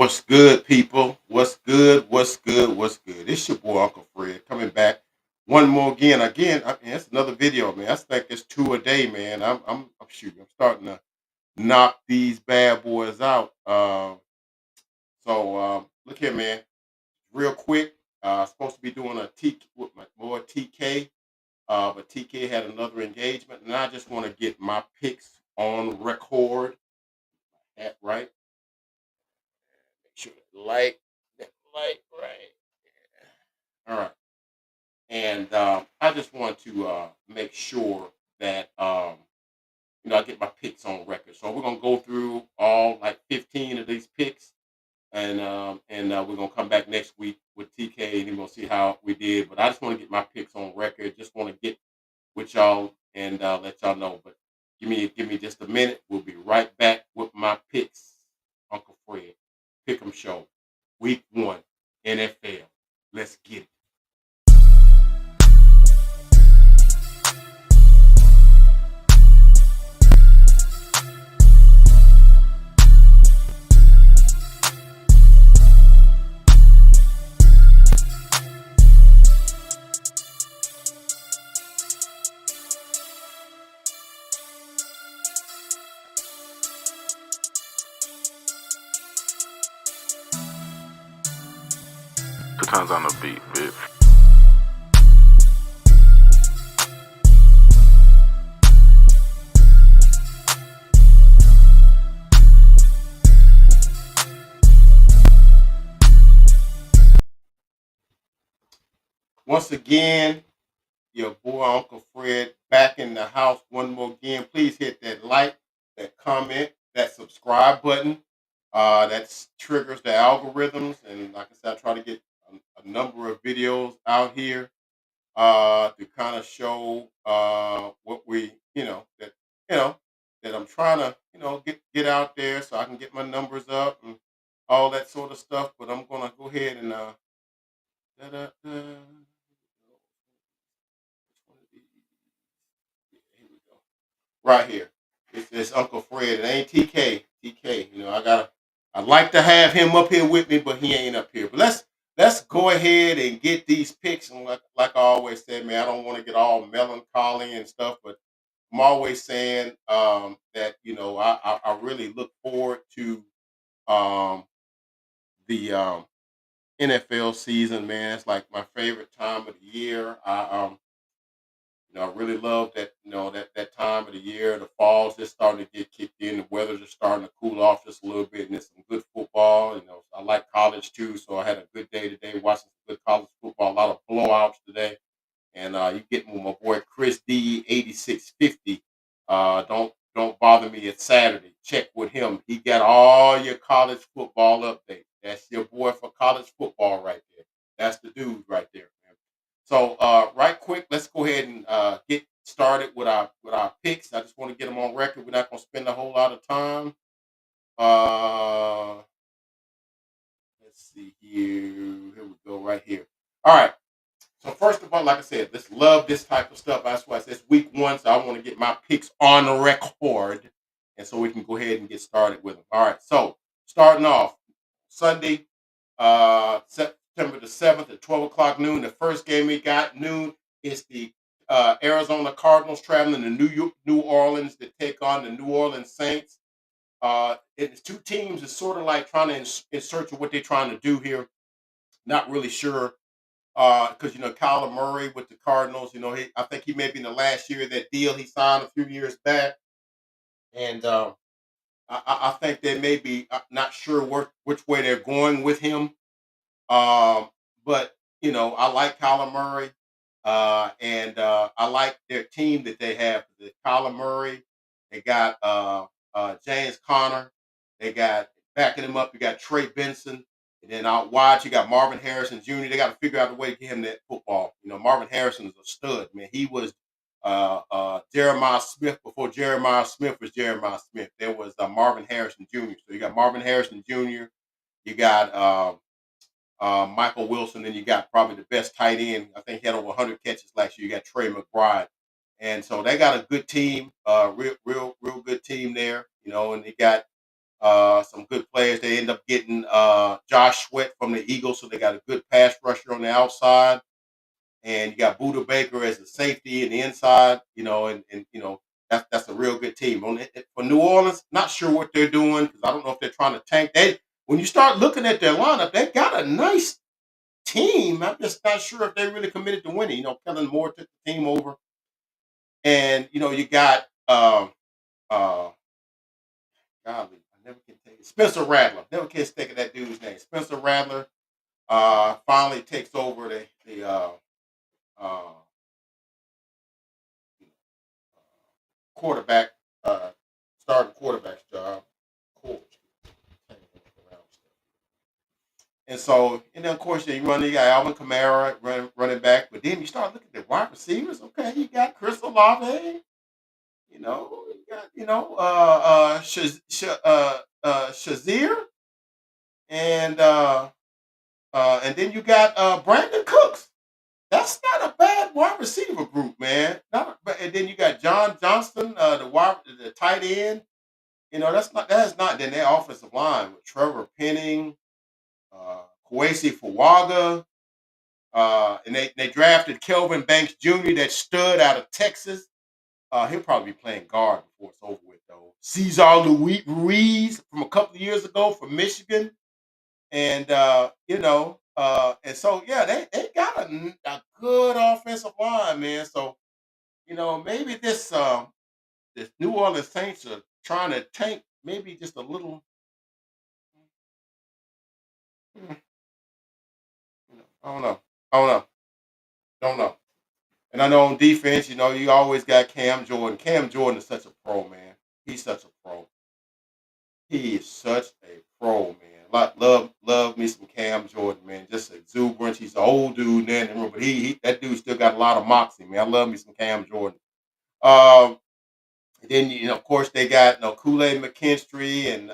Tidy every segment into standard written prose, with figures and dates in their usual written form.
What's good, people? What's good? What's good? What's good? It's your boy Uncle Fred coming back one more again. I mean, it's another video, man. I think it's two a day, man. I'm shooting. I'm starting to knock these bad boys out. Look here, man. Real quick. Supposed to be doing a T with my boy TK. But TK had another engagement, and I just want to get my picks on record. That right. Make sure that light right. All right. And I just want to make sure that I get my picks on record. So we're gonna go through all like 15 of these picks, and we're gonna come back next week with TK, and we're gonna see how we did. But I just want to get my picks on record. Just want to get with y'all and let y'all know. But give me just a minute. We'll be right back with my picks. Uncle Fred, Pick'em Show, Week 1, NFL. Let's get it. Two times on the beat, bitch. Once again, your boy Uncle Fred back in the house one more again. Please hit that like, that comment, that subscribe button. That triggers the algorithms, and like I said, I try to get a number of videos out here to kind of show what we, you know, that I'm trying to, get out there so I can get my numbers up and all that sort of stuff. But I'm gonna go ahead and da-da-da. Here we go. Right here. It's Uncle Fred. It ain't TK. TK. I'd like to have him up here with me, but he ain't up here. But let's go ahead and get these picks. And like I always said, man, I don't want to get all melancholy and stuff, but I'm always saying that I really look forward to um, the NFL season, man. It's like my favorite time of the year. I really love that, that time of the year. The fall's just starting to get kicked in. The weather's just starting to cool off just a little bit, and there's some good football. I like college too, so I had a good day today watching some good college football. A lot of blowouts today, and you get with my boy Chris D 8650. Don't bother me. It's Saturday. Check with him. He got all your college football update. That's your boy for college football right there. That's the dude right there, man. So, right quick, let's go ahead and get started with our picks. I just want to get them on record. We're not going to spend a whole lot of time. Uh, let's see here. Here we go, right here. All right. So first of all, like I said, let's love this type of stuff. That's why I said it's week 1, so I want to get my picks on the record, and so we can go ahead and get started with them. All right. So starting off Sunday, September the 7th at 12 o'clock noon. The first game we got noon is the Arizona Cardinals traveling to New Orleans to take on the New Orleans Saints. It's two teams. It's sort of like trying to in search of what they're trying to do here. Not really sure because Kyler Murray with the Cardinals. I think he may be in the last year of that deal he signed a few years back, and I think they may be not sure which way they're going with him. But I like Kyler Murray, and I like their team that they have. The Kyler Murray, they got James Conner, they got backing him up. You got Trey Benson, and then out wide you got Marvin Harrison Jr. They got to figure out a way to get him that football. Marvin Harrison is a stud, man. He was Jeremiah Smith before Jeremiah Smith was Jeremiah Smith. There was Marvin Harrison Jr. So you got Marvin Harrison Jr. You got Michael Wilson, and you got probably the best tight end. I think he had over 100 catches last year. You got Trey McBride, and so they got a good team, real good team there. And they got some good players. They end up getting Josh Sweat from the Eagles, so they got a good pass rusher on the outside. And you got Buda Baker as the safety in the inside, and that's a real good team. For New Orleans, not sure what they're doing because I don't know if they're trying to tank. When you start looking at their lineup, they got a nice team. I'm just not sure if they really committed to winning. Kellen Moore took the team over, and you got uh golly, I never can take it. Spencer Rattler. Never can think of that dude's name. Spencer Rattler finally takes over the uh, quarterback, starting quarterback's job. Coach. And so, and then of course, you got Alvin Kamara running back, but then you start looking at the wide receivers. Okay, you got Chris Olave. You got Shazier, and and then you got Brandon Cooks. That's not a bad wide receiver group, man. And then you got John Johnston, the tight end. That is not. Then their offensive line with Trevor Penning, Kwesi Fuwaga, and they drafted Kelvin Banks Jr. that stood out of Texas. He'll probably be playing guard before it's over with, though. Cesar Ruiz from a couple of years ago from Michigan, and and so yeah, they got a good offensive line, man. So maybe this New Orleans Saints are trying to tank maybe just a little. mm, I don't know. I don't know. Don't know. And I know on defense, you always got Cam Jordan. Cam Jordan is such a pro, man. He's such a pro. He is such a pro, man. Like love me some Cam Jordan, man. Just exuberant. He's an old dude, man. But that dude still got a lot of moxie, man. I love me some Cam Jordan. Um, and then of course they got Kool Aid McKinstry and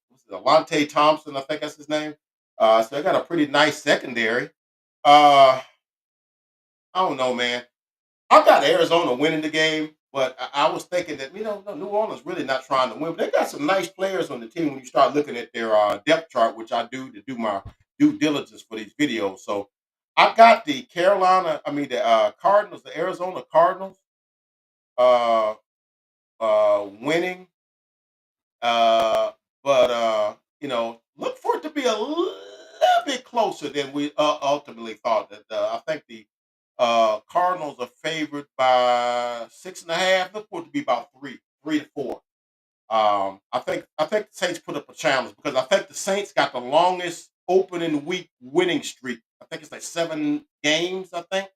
what's it, Alante Thompson, I think that's his name. So they got a pretty nice secondary. Uh, I don't know, man. I got Arizona winning the game, but I was thinking that no, New Orleans really not trying to win. But they got some nice players on the team when you start looking at their depth chart, which I do to do my due diligence for these videos. So I got the Cardinals, the Arizona Cardinals, uh, winning. Uh, but look for it to be a little bit closer than we ultimately thought. That I think the Cardinals are favored by 6.5. Look for it to be about 3 to 4. I think the Saints put up a challenge because I think the Saints got the longest opening week winning streak. I think it's like 7 games. I think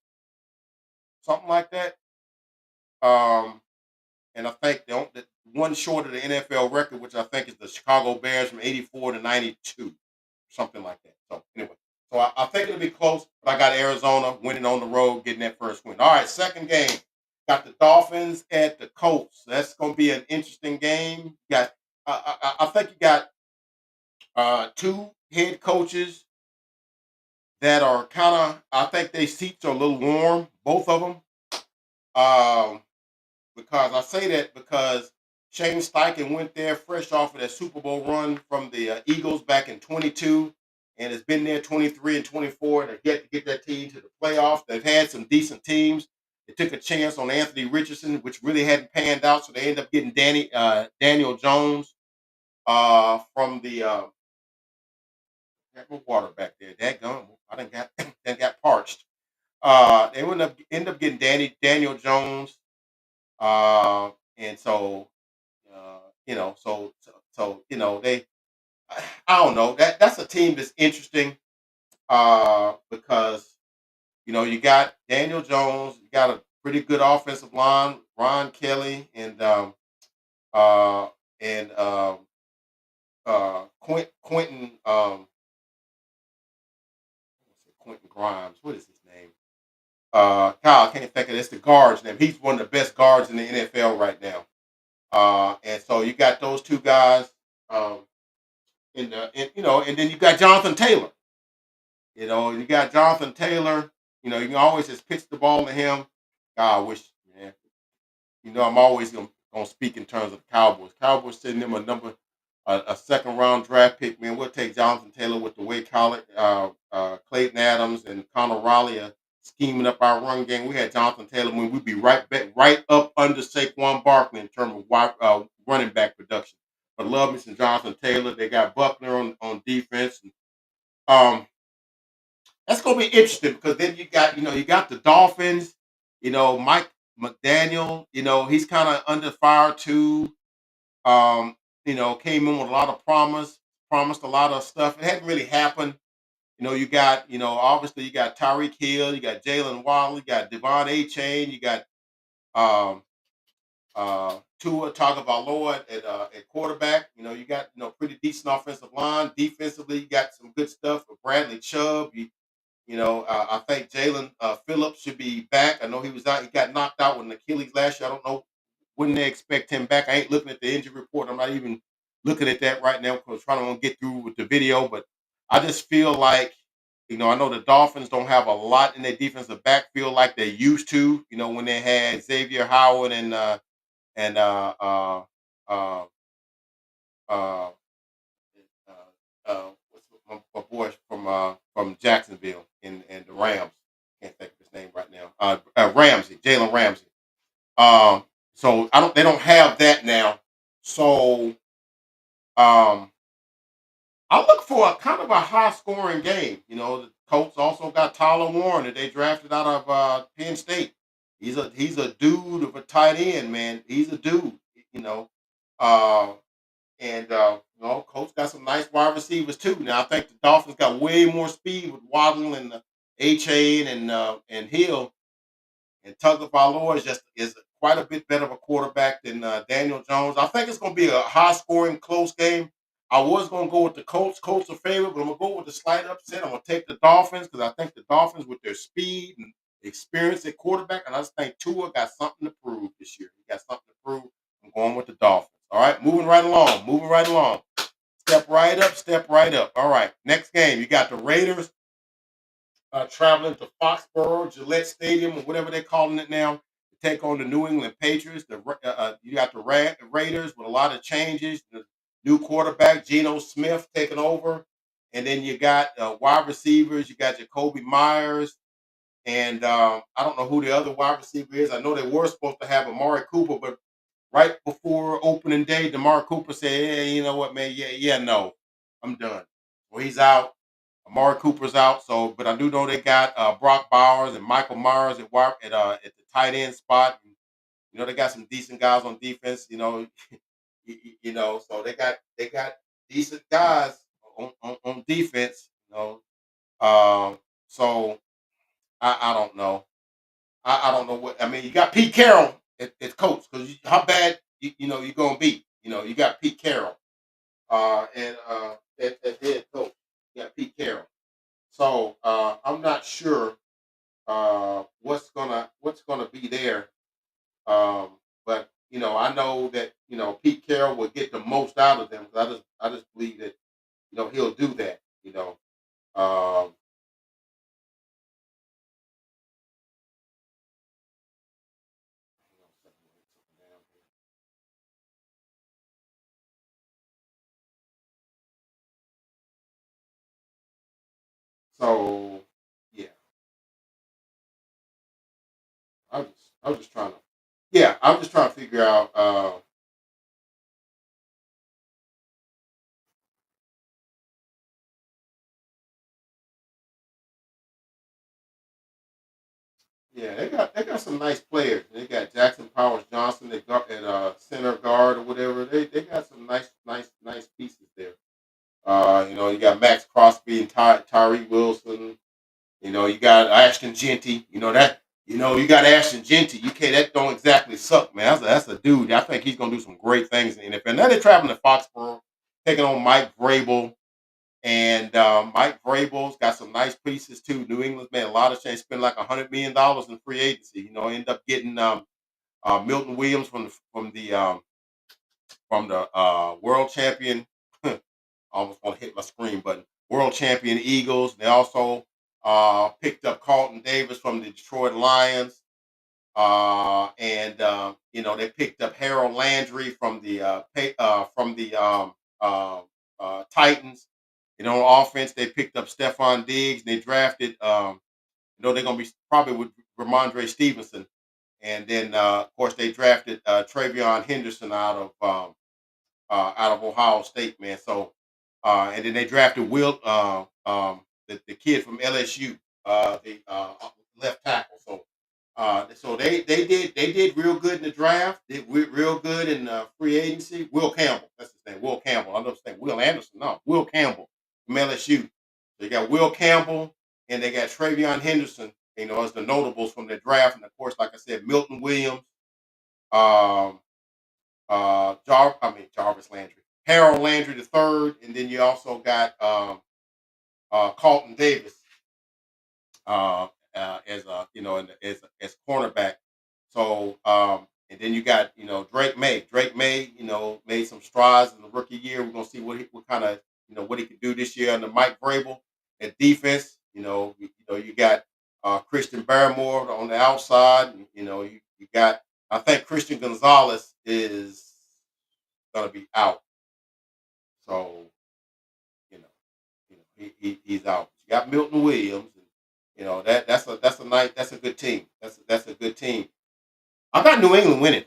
something like that. Um, and I think the one short of the NFL record, which I think is the Chicago Bears from '84 to '92, something like that. So anyway, so I think it'll be close, but I got Arizona winning on the road, getting that first win. All right, second game, got the Dolphins at the Colts. That's going to be an interesting game. You got, I think you got two head coaches that are kind of. I think their seats are a little warm, both of them. Um, because I say that because Shane Steichen went there fresh off of that Super Bowl run from the Eagles back in 22 and has been there 23 and 24 and yet to get that team to the playoffs. They've had some decent teams. They took a chance on Anthony Richardson, which really hadn't panned out, so they ended up getting Daniel Jones from the got my water back there. That gum, I didn't got that got parched. They end up getting Daniel Jones, and so they. I don't know. That's a team that's interesting because you got Daniel Jones, you got a pretty good offensive line, Ron Kelly uh, and Quentin Quentin Grimes. What is his name? Kyle, I can't think of this. The guard's name. He's one of the best guards in the NFL right now. And so you got those two guys. Um, and then you got Jonathan Taylor. You got Jonathan Taylor. You can always just pitch the ball to him. God, I wish, man. I'm always gonna speak in terms of the Cowboys. Cowboys sending them a number. a second round draft pick, man. We'll take Jonathan Taylor with the way Clayton Adams and Connor Raleigh are scheming up our run game. We had Jonathan Taylor when we'd be right back, right up under Saquon Barkley in terms of running back production. But love me some Jonathan Taylor. They got Buckner on defense. Um, that's gonna be interesting because then you got the Dolphins. Mike McDaniel. He's kind of under fire too. Um, came in with a lot of promised a lot of stuff. It hadn't really happened. You got, obviously you got Tyreek Hill, you got Jalen Waddle, you got Devon A. Chain, you got um, Tua Tagovailoa at quarterback. You got pretty decent offensive line. Defensively, you got some good stuff with Bradley Chubb. I think Jalen Phillips should be back. I know he was out. He got knocked out with an Achilles last year. I don't know when they expect him back. I ain't looking at the injury report. I'm not even looking at that right now because I'm trying to get through with the video. But I just feel like, I know the Dolphins don't have a lot in their defensive backfield like they used to. When they had Xavier Howard and uh, uh, what's my boy from Jacksonville and the Rams. Can't think of his name right now. Ramsey, Jalen Ramsey. So they don't have that now. So um, I look for a kind of a high scoring game. The Colts also got Tyler Warren that they drafted out of Penn State. He's a dude of a tight end, man. He's a dude. You know, uh, and Colts got some nice wide receivers too. Now I think the Dolphins got way more speed with Waddle and A Chain and Hill. And Tagovailoa is quite a bit better of a quarterback than Daniel Jones. I think it's going to be a high scoring, close game. I was going to go with the Colts. Colts are favorite, but I'm going to go with the slight upset. I'm going to take the Dolphins because I think the Dolphins, with their speed and experience at quarterback, and I just think Tua got something to prove this year. He got something to prove. I'm going with the Dolphins. All right, moving right along. Moving right along. Step right up. Step right up. All right, next game. You got the Raiders traveling to Foxborough, Gillette Stadium, or whatever they're calling it now, to take on the New England Patriots. You got the Raiders with a lot of changes. The new quarterback, Geno Smith, taking over. And then you got wide receivers. You got Jacoby Myers. And I don't know who the other wide receiver is. I know they were supposed to have Amari Cooper, but right before opening day, Amari Cooper said, "Hey, you know what, man? Yeah, no, I'm done." Well, he's out. Amari Cooper's out. So, but I do know they got Brock Bowers and Michael Myers at the tight end spot. And, they got some decent guys on defense. So they got decent guys on defense. So I don't know. I don't know what I mean. You got Pete Carroll at coach because how bad you're gonna be. You got Pete Carroll and at head coach. You got Pete Carroll. So I'm not sure what's gonna be there. Um, but I know that Pete Carroll will get the most out of them. 'Cause I just believe that he'll do that. Um, so yeah, I was just trying to yeah, I'm just trying to figure out. Yeah, they got some nice players. They got Jackson Powers Johnson at center guard or whatever. They got some nice pieces there. You got Max Crosby and Tyree Wilson. You got Ashton Genty. You got Ashton Genty. You can't that don't exactly suck, man. That's a dude. I think he's gonna do some great things in the NFL. Now they're traveling to Foxborough, taking on Mike Vrabel. And Mike Vrabel's got some nice pieces too. New England's made a lot of change. Spent like $100 million in free agency. End up getting Milton Williams from the world champion. Almost want to hit my screen button. World champion Eagles. They also picked up Carlton Davis from the Detroit Lions. And they picked up Harold Landry from the Titans. On offense, they picked up Stephon Diggs. And they drafted. They're going to be probably with Ramondre Stevenson, and then of course they drafted Travion Henderson out of Ohio State, man. So, and then they drafted Will, the kid from LSU, the left tackle. So they did real good in the draft. Did real good in free agency. Will Campbell, that's his name. Will Campbell. I don't say Will Anderson. No, Will Campbell from LSU. They got Will Campbell and they got Travion Henderson. As the notables from the draft, and of course, like I said, Milton Williams, um, Jarvis Landry, Harold Landry the third, and then you also got Carlton Davis as a as cornerback. So and then you got Drake May. Drake May made some strides in the rookie year. We're gonna see what kind of what he could do this year under Mike Vrabel at defense. You got Christian Barmore on the outside. And, you got I think Christian Gonzalez is gonna be out. So you know he's out. You got Milton Williams. And, that's a good team. That's a good team. I got New England winning.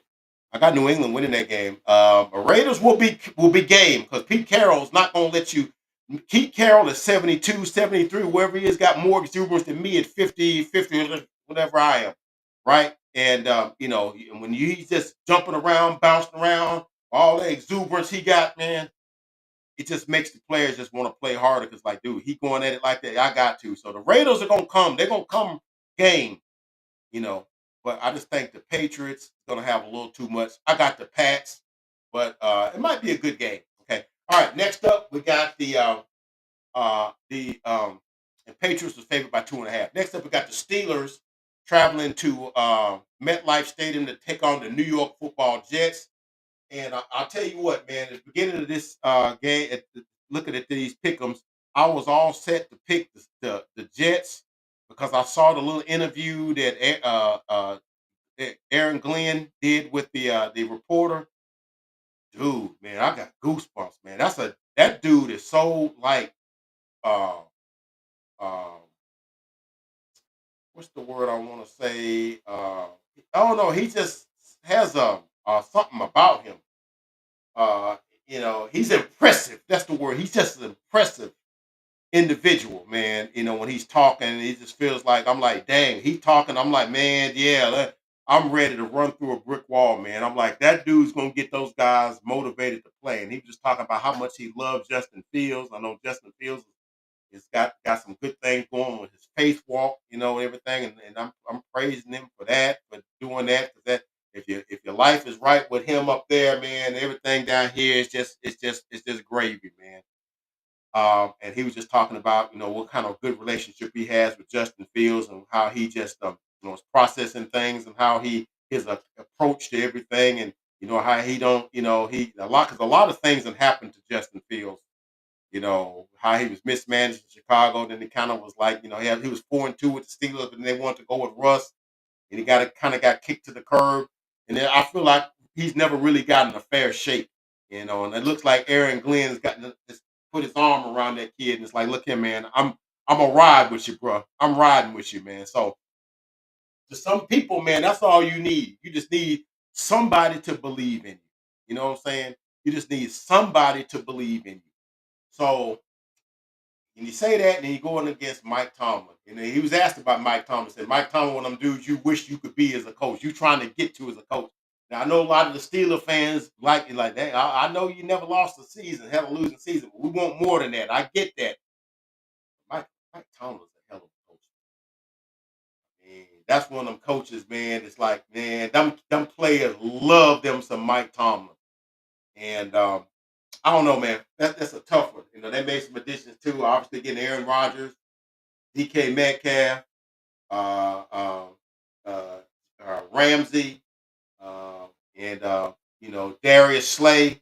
I got New England winning that game. The Raiders will be game because Pete Carroll's not going to let you. Pete Carroll is 72, 73, wherever he is, got more exuberance than me at 50, 50, whatever I am, right? And when he's just jumping around, bouncing around, all the exuberance he got, man, it just makes the players just want to play harder because, like, dude, he going at it like that. I got to. So the Raiders are gonna come. They're gonna come game you know. But I just think the Patriots gonna have a little too much. I got the Pats, but it might be a good game. Okay. All right. Next up, we got the and Patriots was favored by 2.5. Next up, we got the Steelers traveling to MetLife Stadium to take on the New York Football Jets. And I'll tell you what, man. At the beginning of this game, looking at these pickums, I was all set to pick the Jets because I saw the little interview that Aaron Glenn did with the reporter. Dude, man, I got goosebumps, man. That dude is so like uh, uh, what's the word I want to say? I don't know. He just has something about him. Uh, he's impressive. That's the word. He's just an impressive individual, man. When he's talking, he just feels like I'm like, dang, he talking. I'm like, man, yeah, I'm ready to run through a brick wall, man. I'm like, that dude's gonna get those guys motivated to play. And he was just talking about how much he loves Justin Fields. I know Justin Fields has got some good things going with his faith walk, everything. And I'm praising him for that, for doing that, because that if your life is right with him up there, man, everything down here is just gravy, man. And he was just talking about, what kind of good relationship he has with Justin Fields and how he just, is processing things and how his approach to everything, and how he don't, he because a lot of things that happened to Justin Fields. How he was mismanaged in Chicago. Then he kind of was like, he was 4-2 with the Steelers, and they wanted to go with Russ, and he got kicked to the curb. And then I feel like he's never really gotten a fair shake, And it looks like Aaron Glenn's got just put his arm around that kid, and it's like, look here, man, I'm a ride with you, bro. I'm riding with you, man. So to some people, man, that's all you need. You just need somebody to believe in you. You know what I'm saying? You just need somebody to believe in you. So and you say that, and then you going against Mike Tomlin. And he was asked about Mike Tomlin. Said Mike Tomlin, one of them dudes you wish you could be as a coach. You trying to get to as a coach. Now I know a lot of the Steeler fans like it like that. I know you never lost a season, had a losing season, but we want more than that. I get that. Mike Tomlin's a hell of a coach. And that's one of them coaches, man. It's like, man, them players love them some Mike Tomlin. And I don't know, man. That's a tough one. They made some additions too. Obviously, getting Aaron Rodgers, DK Metcalf, uh, uh, uh, Ramsey, and Darius Slay.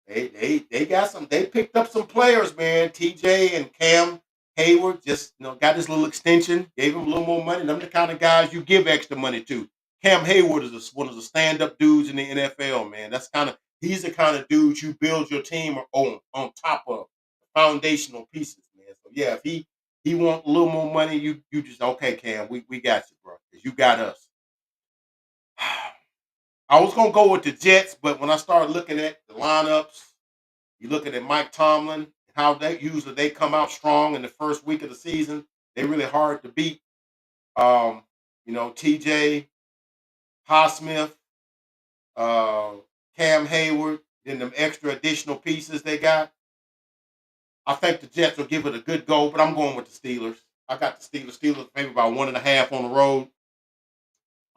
They got some. They picked up some players, man. TJ and Cam Hayward just got this little extension, gave him a little more money. Them the kind of guys you give extra money to. Cam Hayward is one of the stand up dudes in the NFL, man. That's kind of He's the kind of dude you build your team on top of foundational pieces, man. So yeah, if he want a little more money, you just okay, Cam, we got you, bro, because you got us. I was gonna go with the Jets, but when I started looking at the lineups, you looking at Mike Tomlin, how they usually they come out strong in the first week of the season. They're really hard to beat. Um, TJ, Highsmith, uh, Cam Hayward, then them extra additional pieces they got. I think the Jets will give it a good go, but I'm going with the Steelers. I got the Steelers. Steelers maybe about 1.5 on the road.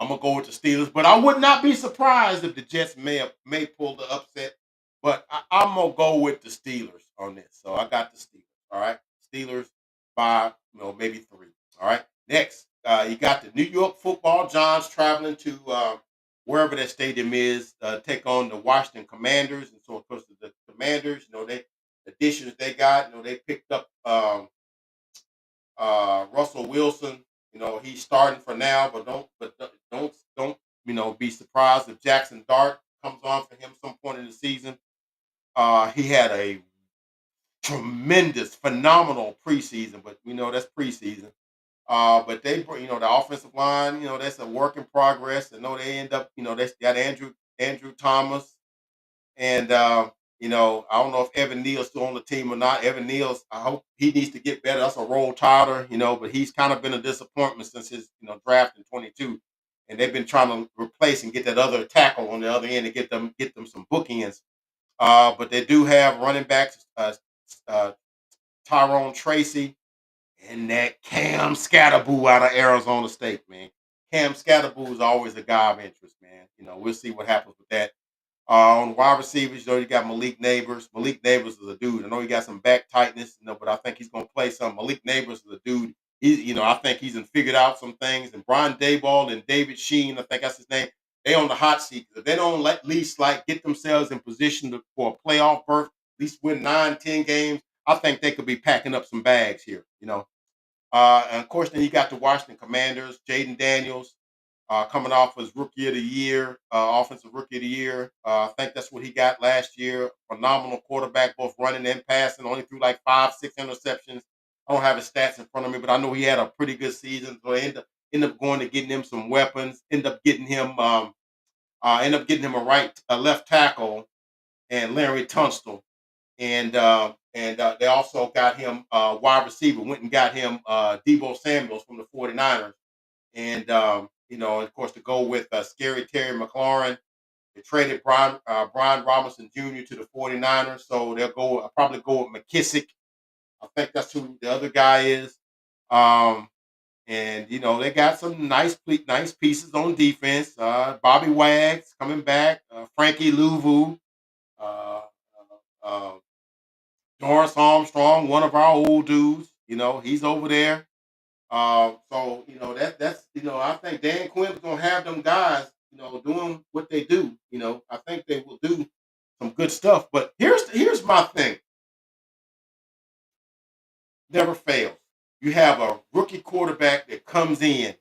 I'm gonna go with the Steelers, but I would not be surprised if the Jets may pull the upset. But I'm gonna go with the Steelers on this. So I got the Steelers. All right, Steelers by maybe 3. All right. Next, you got the New York Football Giants traveling to wherever that stadium is, take on the Washington Commanders, and so of course the Commanders, they additions they got, they picked up Russell Wilson. He's starting for now, but don't be surprised if Jackson Dart comes on for him some point in the season. He had a tremendous, phenomenal preseason, but that's preseason. But they, the offensive line, that's a work in progress. I know they end up, they got Andrew Thomas, and I don't know if Evan Neal's still on the team or not. Evan Neal's, I hope he needs to get better. That's a roll tighter, but he's kind of been a disappointment since his, draft in 22. And they've been trying to replace and get that other tackle on the other end to get them some bookends. But they do have running backs, uh, Tyrone Tracy and that Cam Scatterboo out of Arizona State, man. Cam Scatterboo is always a guy of interest, man. We'll see what happens with that. On wide receivers, you got Malik Neighbors. Malik Neighbors is a dude. I know he got some back tightness, but I think he's going to play some. Malik Neighbors is a dude. I think he's figured out some things. And Brian Dayball and David Sheen, I think that's his name. They on the hot seat. If they don't at least get themselves in position for a playoff berth, at least win 9, 10 games, I think they could be packing up some bags here. And of course, then you got the Washington Commanders, Jaden Daniels, coming off as Rookie of the Year, Offensive Rookie of the Year. I think that's what he got last year. Phenomenal quarterback, both running and passing. Only threw like 5, 6 interceptions. I don't have his stats in front of me, but I know he had a pretty good season. So they end up going to getting him some weapons. End up getting him a left tackle and Larry Tunstall. And they also got him wide receiver. Went and got him Debo Samuels from the 49ers. And of course, to go with Scary Terry McLaurin, they traded Brian Robinson Jr. to the 49ers, so I'll probably go with McKissick. I think that's who the other guy is. And they got some nice pieces on defense. Bobby Wags coming back, Frankie Louvu, uh, uh, Doris Armstrong, one of our old dudes. He's over there. So that's I think Dan Quinn's gonna have them guys, doing what they do. I think they will do some good stuff. But here's my thing. Never fails. You have a rookie quarterback that comes in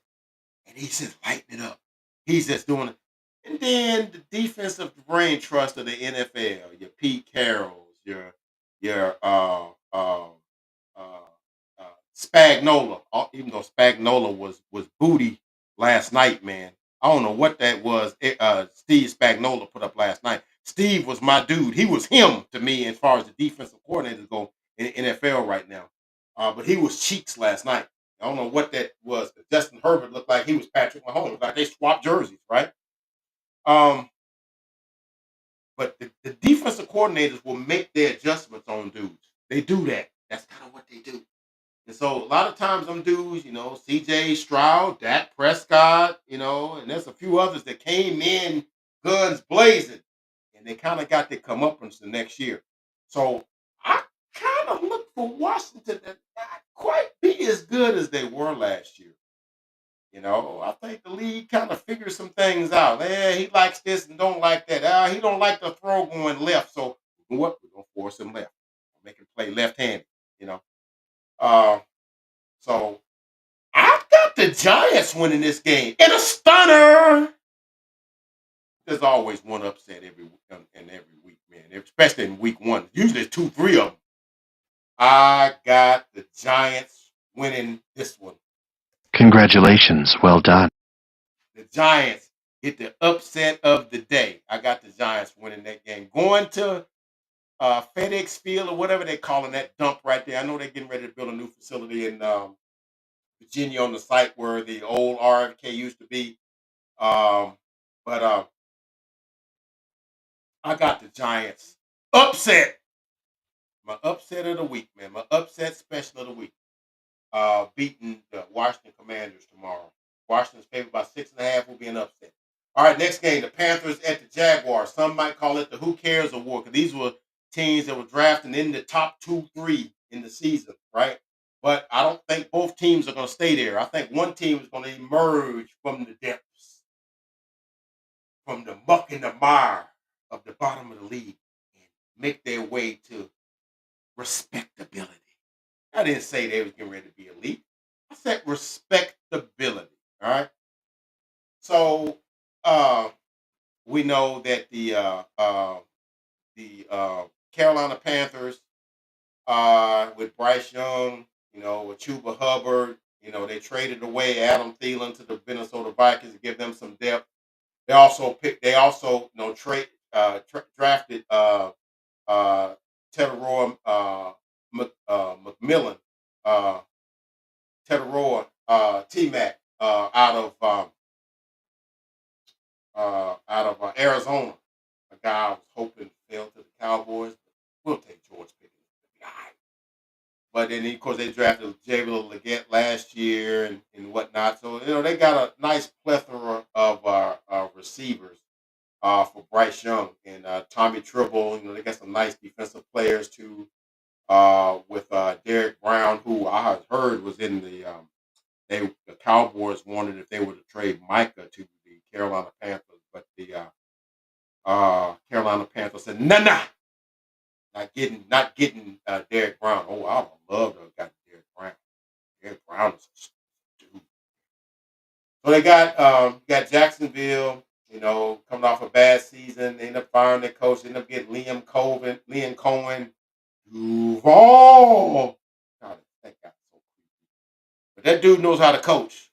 and he's just lighting it up. He's just doing it. And then the defensive brain trust of the NFL, your Pete Carrolls, your uh, Spagnola. Even though Spagnola was booty last night, man. I don't know what that was. Steve Spagnola put up last night. Steve was my dude. He was him to me as far as the defensive coordinators go in the NFL right now. But he was cheeks last night. I don't know what that was. Justin Herbert looked like he was Patrick Mahomes. Like they swapped jerseys, right? Um, but the defensive coordinators will make their adjustments on dudes. They do that. That's kind of what they do. And so a lot of times them dudes, CJ Stroud, Dak Prescott, and there's a few others that came in guns blazing, and they kind of got their comeuppance the next year. So I kind of look for Washington to not quite be as good as they were last year. I think the league kind of figures some things out. He likes this and don't like that. He don't like the throw going left, so what? We're gonna force him left, make him play left-handed. You know. Uh, so I've got the Giants winning this game in a stunner. there's always one upset every week, man. Especially in week one. Usually it's 2, 3 of them. I got the Giants winning this one. Congratulations, well done. The Giants get the upset of the day. I got the Giants winning that game. Going to FedEx Field or whatever they're calling that dump right there. I know they're getting ready to build a new facility in Virginia on the site where the old RFK used to be. But I got the Giants upset. My upset of the week, man. My upset special of the week. Beating the Washington Commanders tomorrow. Washington's favored by 6.5 will be an upset. All right, next game, the Panthers at the Jaguars. Some might call it the Who Cares Award because these were teams that were drafting in the top 2, 3 in the season, right? But I don't think both teams are going to stay there. I think one team is going to emerge from the depths, from the muck and the mire of the bottom of the league and make their way to respectability. I didn't say they was getting ready to be elite. I said respectability. All right. So we know that the Carolina Panthers with Bryce Young, with Chuba Hubbard, they traded away Adam Thielen to the Minnesota Vikings to give them some depth. They also drafted Tedoroy McMillan, uh, Tedoroy T Mac out of Arizona. A guy I was hoping fell to the Cowboys. But we'll take George Pickens. All right. But then, of course, they drafted Javier Leggett last year and whatnot. So, they got a nice plethora of receivers for Bryce Young and Tommy Tribble. They got some nice defensive players too. With Derek Brown, who I heard was in the Cowboys wanted if they were to trade Micah to the Carolina Panthers, but the Carolina Panthers said, nah, not getting Derek Brown. Oh, I would love to have gotten Derek Brown. Derek Brown is a dude. So they got Jacksonville, coming off a bad season. They end up firing their coach. They end up getting Liam Cohen, Duval. God, that guy so creepy. But that dude knows how to coach.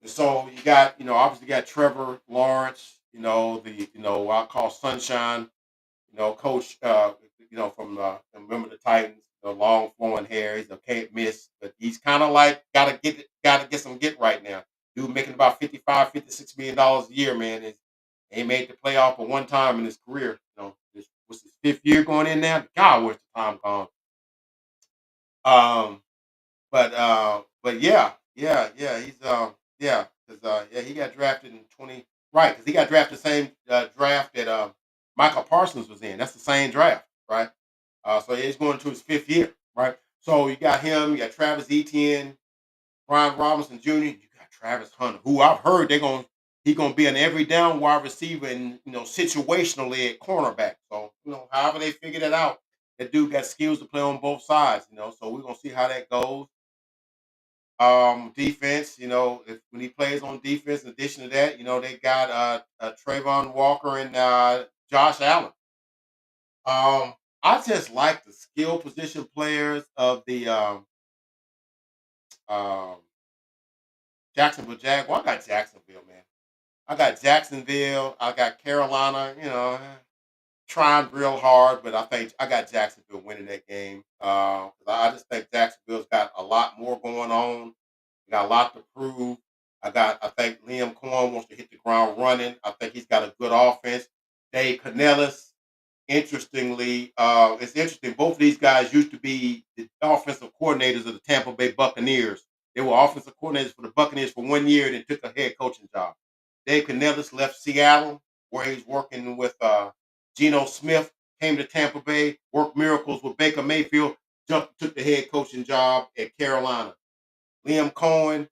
And so you got, obviously got Trevor Lawrence, I call Sunshine, coach, from remember the Titans, the long flowing hair, he's a can't miss, but he's kind of like gotta get some get right now. Dude making about 55, $56 million a year, man. He made the playoff for one time in his career. This was his 5th year going in now. God, where's the time gone? Um, but yeah, he's because he got drafted in 20, right? Because he got drafted the same draft that Michael Parsons was in. That's the same draft, right? So he's going to his 5th year, right? So you got him, you got Travis Etienne, Brian Robinson Jr., you got Travis Hunter, who I've heard he's gonna be an every down wide receiver and situationally at cornerback. So however they figure that out, that dude got skills to play on both sides. So we're gonna see how that goes. Defense, if when he plays on defense, in addition to that, they got Trayvon Walker and Josh Allen. I just like the skill position players of the um, Jacksonville Jaguars. I got Jacksonville, man. I got Jacksonville. I got Carolina. Trying real hard, but I think I got Jacksonville winning that game. 'Cause I just think Jacksonville's got a lot more going on. They got a lot to prove. I think Liam Cohen wants to hit the ground running. I think he's got a good offense. Dave Canellis, interestingly, it's interesting. Both of these guys used to be the offensive coordinators of the Tampa Bay Buccaneers. They were offensive coordinators for the Buccaneers for 1 year and then took a head coaching job. Dave Canellis left Seattle, where he's working with Geno Smith, came to Tampa Bay, worked miracles with Baker Mayfield, took the head coaching job at Carolina. Liam Cohen,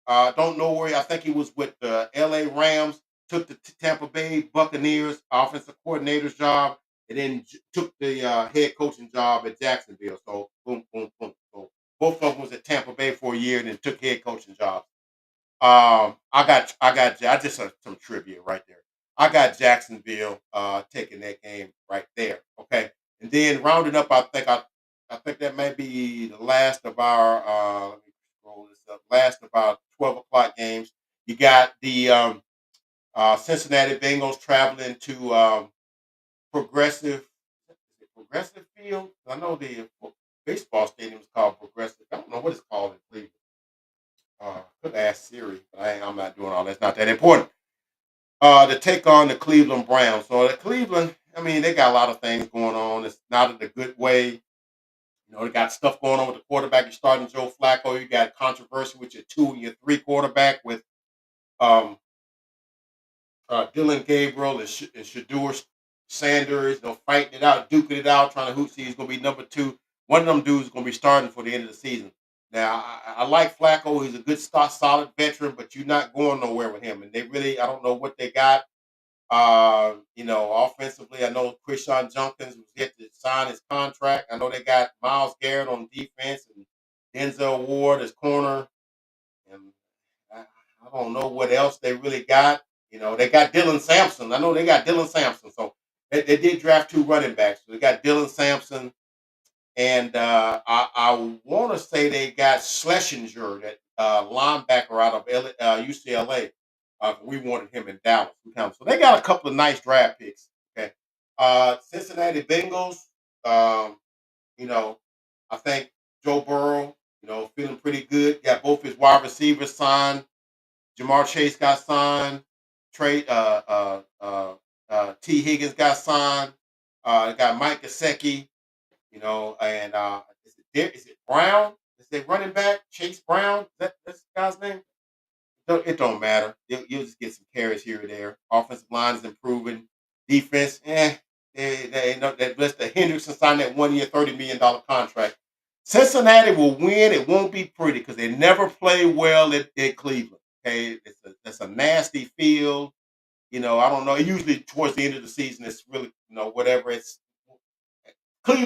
don't know where. I think he was with the L.A. Rams. Took the Tampa Bay Buccaneers offensive coordinator's job, and then took the head coaching job at Jacksonville. So boom, boom, boom. So both of them was at Tampa Bay for a year, and then took head coaching jobs. I just some trivia right there. I got Jacksonville taking that game right there. Okay, and then rounding up, I think that may be the last of our. Let me roll this up. Last of our 12 o'clock games. You got the Cincinnati Bengals traveling to Progressive. Is it Progressive Field? I know the baseball stadium is called Progressive. I don't know what it's called in Cleveland. Could ask Siri, but I'm not doing all that's not that important. To take on the Cleveland Browns. So the Cleveland, I mean, they got a lot of things going on. It's not in a good way. They got stuff going on with the quarterback. You're starting Joe Flacco. You got controversy with your 2 and your 3 quarterback with um, Dylan Gabriel and Shadur Sanders, fighting it out, duking it out, trying to see who's going to be number 2. One of them dudes is going to be starting for the end of the season. Now, I like Flacco. He's a good, solid veteran, but you're not going nowhere with him. And I don't know what they got. Offensively, I know Krishan Jenkins was yet to sign his contract. I know they got Myles Garrett on defense and Denzel Ward as corner. And I don't know what else they really got. They got Dylan Sampson. I know they got Dylan Sampson. So they did draft 2 running backs. So they got Dylan Sampson. And I want to say they got Schlesinger, that linebacker out of UCLA. We wanted him in Dallas. So they got a couple of nice draft picks. Okay. Cincinnati Bengals, um, you know, I think Joe Burrow, feeling pretty good. Got both his wide receivers signed. Jamar Chase got signed. Trey T. Higgins got signed. They got Mike Gesicki, and is it Brown? Is it running back Chase Brown? That's the guy's name. It don't matter. You'll just get some carries here or there. Offensive line is improving. Defense, they know that Mr. Hendrickson signed that 1 year, $30 million contract. Cincinnati will win. It won't be pretty because they never play well at Cleveland. Okay, it's a nasty field. I don't know. Usually towards the end of the season, it's really whatever.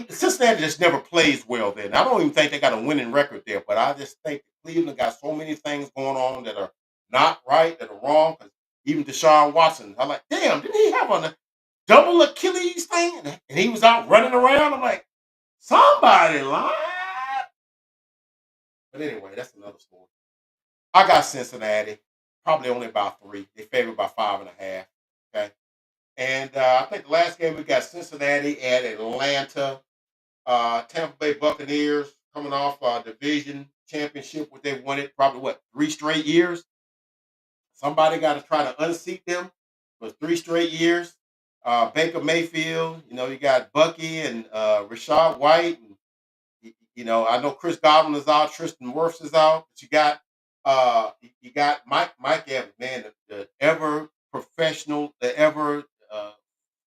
Cincinnati just never plays well there. And I don't even think they got a winning record there, but I just think Cleveland got so many things going on that are not right, that are wrong. Because even Deshaun Watson, I'm like, damn, didn't he have a double Achilles thing? And he was out running around. I'm like, somebody lied. But anyway, that's another story. I got Cincinnati, probably only about 3. They favored by 5.5. Okay. And I think the last game we got Cincinnati at Atlanta. Tampa Bay Buccaneers coming off division championship, what they wanted probably 3 straight years. Somebody got to try to unseat them for 3 straight years. Baker Mayfield, you got Bucky and Rashad White. And, I know Chris Godwin is out, Tristan Wirfs is out, but you got Mike Evans, man, the ever professional, the ever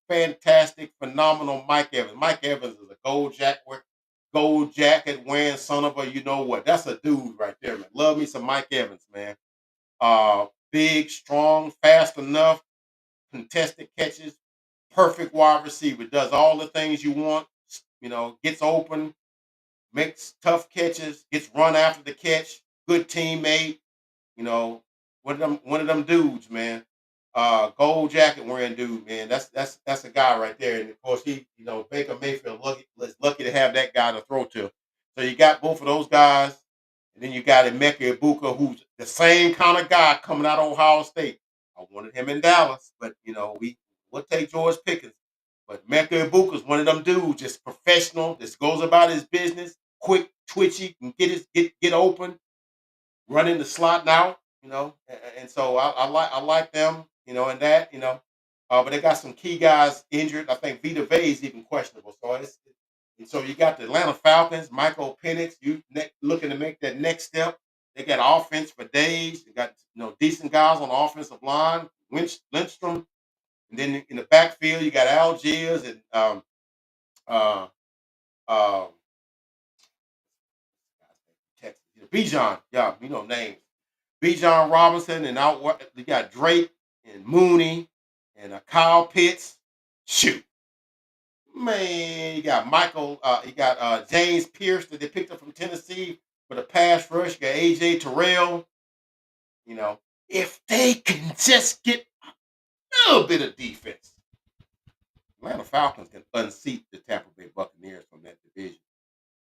fantastic, phenomenal Mike Evans. Mike Evans is a gold jacket wearing son of a you know what. That's a dude right there, man. Love me some Mike Evans, man. Big, strong, fast enough, contested catches, perfect wide receiver. Does all the things you want. Gets open, makes tough catches, gets run after the catch. Good teammate. You know, one of them dudes, man. Gold jacket wearing dude, man. That's a guy right there. And of course, Baker Mayfield lucky to have that guy to throw to. So you got both of those guys, and then you got Emeka Ibuka, who's the same kind of guy coming out of Ohio State. I wanted him in Dallas, but we'll take George Pickens. But Emeka Ibuka is one of them dudes, just professional, just goes about his business, quick, twitchy, can get open, running the slot now, and so I like them, and that, but they got some key guys injured. I think Vita Vey is even questionable. And so you got the Atlanta Falcons, Michael Penix, looking to make that next step. They got offense for days. They got decent guys on the offensive line, Lindstrom, and then in the backfield you got Algiers and uh, uh, Texas, Bijan, yeah, names. Bijan Robinson, and out you got Drake and Mooney and Kyle Pitts. Shoot, man, you got James Pierce that they picked up from Tennessee for the pass rush. You got AJ Terrell. If they can just get little bit of defense, Atlanta Falcons can unseat the Tampa Bay Buccaneers from that division.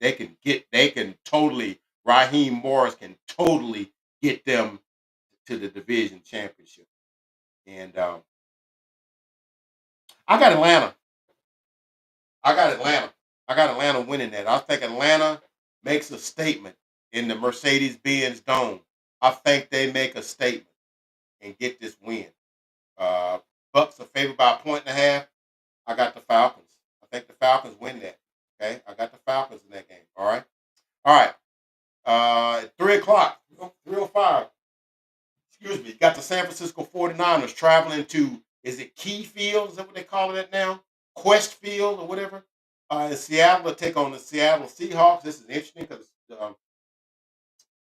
They can totally, Raheem Morris can totally get them to the division championship. And I got Atlanta. I got Atlanta. I got Atlanta winning that. I think Atlanta makes a statement in the Mercedes-Benz Dome. I think they make a statement and get this win. Bucks are favored by a point and a half. I got the Falcons. I think the Falcons win that. Okay, I got the Falcons in that game. All right. All right. At 3 o'clock, 3:05. Excuse me. Got the San Francisco 49ers traveling to, is it Key Field? Is that what they call it now? Quest Field or whatever. In Seattle to take on the Seattle Seahawks. This is interesting because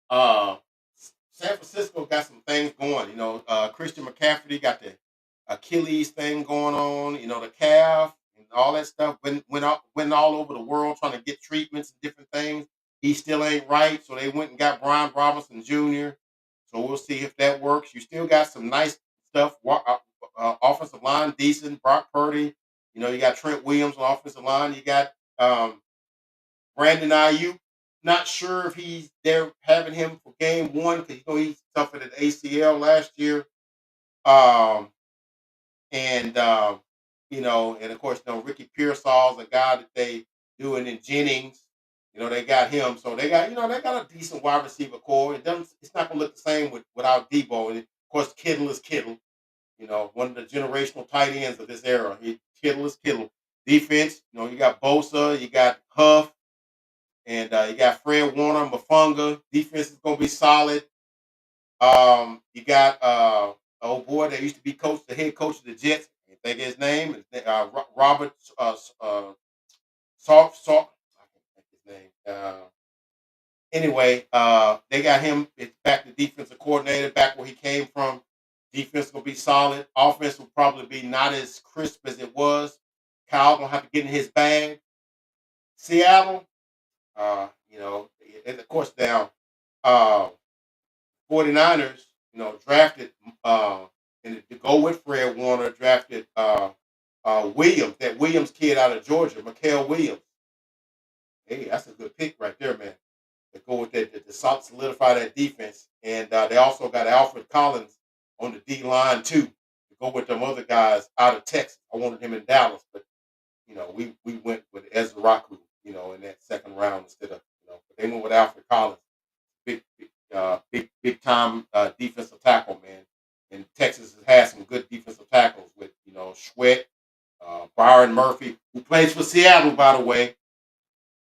uh, San Francisco got some things going. You know, Christian McCaffrey got the Achilles thing going on. You know, the calf and all that stuff. Went all over the world trying to get treatments and different things. He still ain't right, so they went and got Brian Robinson Jr. So we'll see if that works. You still got some nice stuff. Offensive line decent. Brock Purdy. You know, you got Trent Williams on offensive line. You got Brandon Ayuk. Not sure if they're having him for game one because you know he suffered an ACL last year. Um, and you know, and of course, you know, Ricky Pearsall's a guy that they doing in Jennings. You know, they got him, so they got they got a decent wide receiver core. It's not gonna look the same without Debo. And of course, Kittle is Kittle. You know, one of the generational tight ends of this era. Kittle is Kittle. Defense, you know, you got Bosa, you got Huff, and you got Fred Warner, Mafunga. Defense is gonna be solid. You got old boy that used to be the head coach of the Jets. I think his name is Robert Salt. I can't think his name. Anyway, they got him. It's back to defensive coordinator, back where he came from. Defense will be solid. Offense will probably be not as crisp as it was. Kyle gonna have to get in his bag. Seattle, you know, and of course now, uh, 49ers, you know, drafted and to go with Fred Warner, drafted Williams, that Williams kid out of Georgia, Mikael Williams. Hey, that's a good pick right there, man. To go with that, to solidify that defense. And they also got Alfred Collins on the D line too. To go with them other guys out of Texas. I wanted him in Dallas, but you know, we went with Ezra Raku, you know, in that second round instead of, you know, but they went with Alfred Collins, big time defensive tackle, man. And Texas has had some good defensive tackles with, you know, Sweat, Byron Murphy, who plays for Seattle, by the way,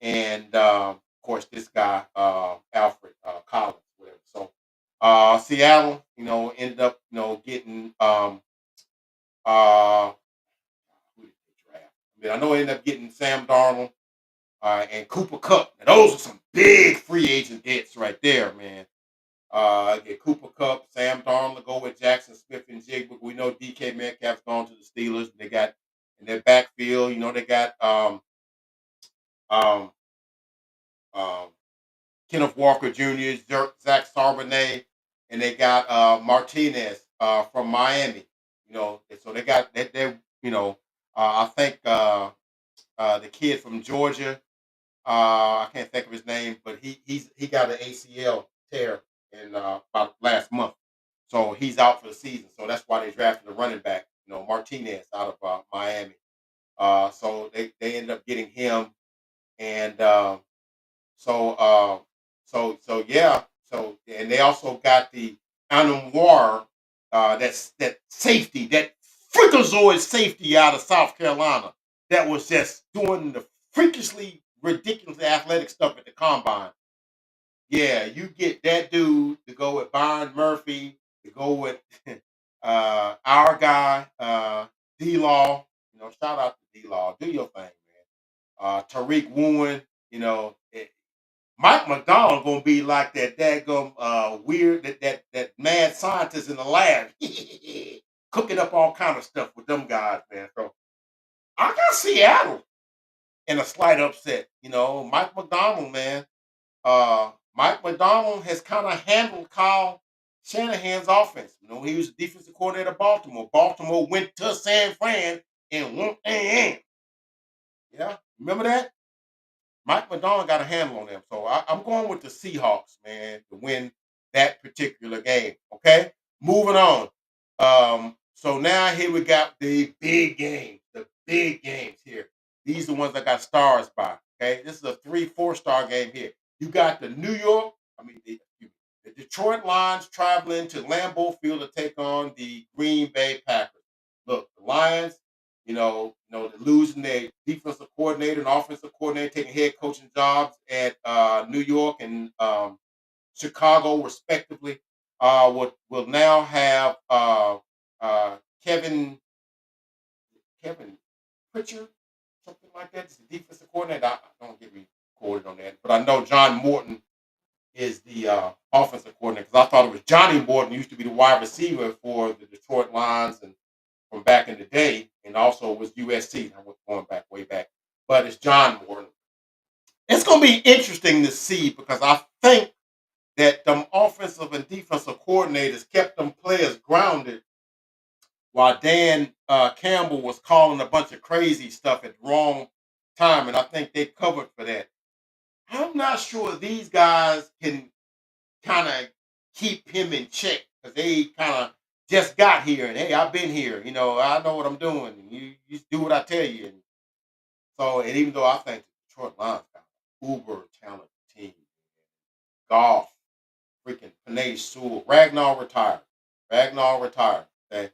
and of course this guy Alfred Collins, whatever. So Seattle, you know, ended up, you know, getting uh, who did they draft? I mean, I know they ended up getting Sam Darnold and Cooper Kupp. Now, those are some big free agent hits right there, man. Get Cooper Kupp, Sam Darnold to go with Jackson Smith and Jigba. We know DK Metcalf's gone to the Steelers. They got in their backfield, you know, they got um, um, Kenneth Walker Jr., Zach Charbonnet, and they got Martinez from Miami. You know, and so they you know, I think the kid from Georgia. I can't think of his name, but he got an ACL tear in about last month, so he's out for the season. So that's why they drafted a running back, you know, Martinez out of Miami. So they ended up getting him, and so so yeah, so and they also got the Anwar, that safety, that freakazoid safety out of South Carolina that was just doing the freakishly ridiculously athletic stuff at the combine. Yeah, you get that dude to go with Byron Murphy, to go with our guy, D Law. You know, shout out to D Law. Do your thing, man. Tariq Woolen, you know, Mike McDonald gonna be like that daggum weird that mad scientist in the lab, cooking up all kind of stuff with them guys, man. So I got Seattle in a slight upset. You know, Mike McDonald, man. Mike McDonald has kind of handled Kyle Shanahan's offense. You know, he was the defensive coordinator of Baltimore. Baltimore went to San Fran and won. Yeah, remember that? Mike Madonna got a handle on them. So I'm going with the Seahawks, man, to win that particular game. Okay, moving on. So now here we got the big games, the big games here. These are the ones I got stars by. Okay, this is a 3-4 star game here. You got the New York, the Detroit Lions traveling to Lambeau Field to take on the Green Bay Packers. Look, the Lions, they're losing their defensive coordinator and offensive coordinator, taking head coaching jobs at New York and Chicago, respectively. Will now have uh, Kevin Kevin Pritchard, something like that. It's the defensive coordinator. Don't get me quoted on that, but I know John Morton is the offensive coordinator because I thought it was Johnny Morton, used to be the wide receiver for the Detroit Lions and from back in the day, and also was USC. I was going back way back, but it's John Morton. It's going to be interesting to see because I think that them offensive and defensive coordinators kept them players grounded while Dan Campbell was calling a bunch of crazy stuff at the wrong time, and I think they covered for that. I'm not sure these guys can kind of keep him in check because they kind of just got here and hey, I've been here. I know what I'm doing. And you do what I tell you. And so, and even though I think the Detroit Lions got an uber talented team, golf, freaking Panay Sewell, Ragnar retired. Ragnar retired. Okay.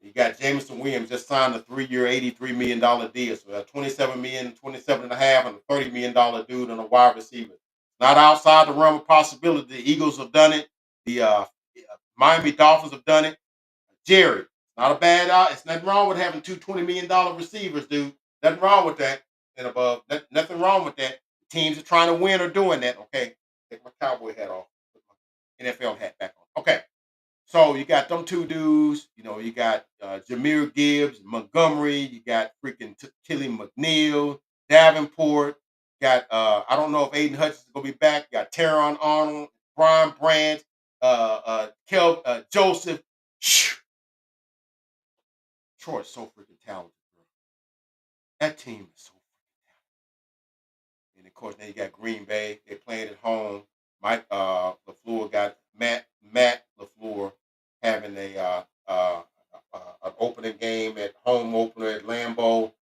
You got Jameson Williams just signed a 3-year, $83 million deal. So a 27 million, 27 and a half, and a $30 million dude on a wide receiver. Not outside the realm of possibility. The Eagles have done it. The Miami Dolphins have done it. Jerry, not a bad out. It's nothing wrong with having two $20 million receivers, dude. Nothing wrong with that and above. Nothing wrong with that. Teams are trying to win are doing that. Okay. Take my cowboy hat off. Put my NFL hat back on. Okay. So you got them two dudes. You got Jameer Gibbs, Montgomery. You got freaking Tilly McNeil, Davenport. Got I don't know if Aiden Hutchins is gonna be back. You got Teron Arnold, Brian Brandt, Joseph. Troy's so freaking talented, bro. That team is so freaking talented. And of course, now you got Green Bay. They're playing at home. Mike LaFleur got Matt LaFleur having an opening game at home opener at Lambeau.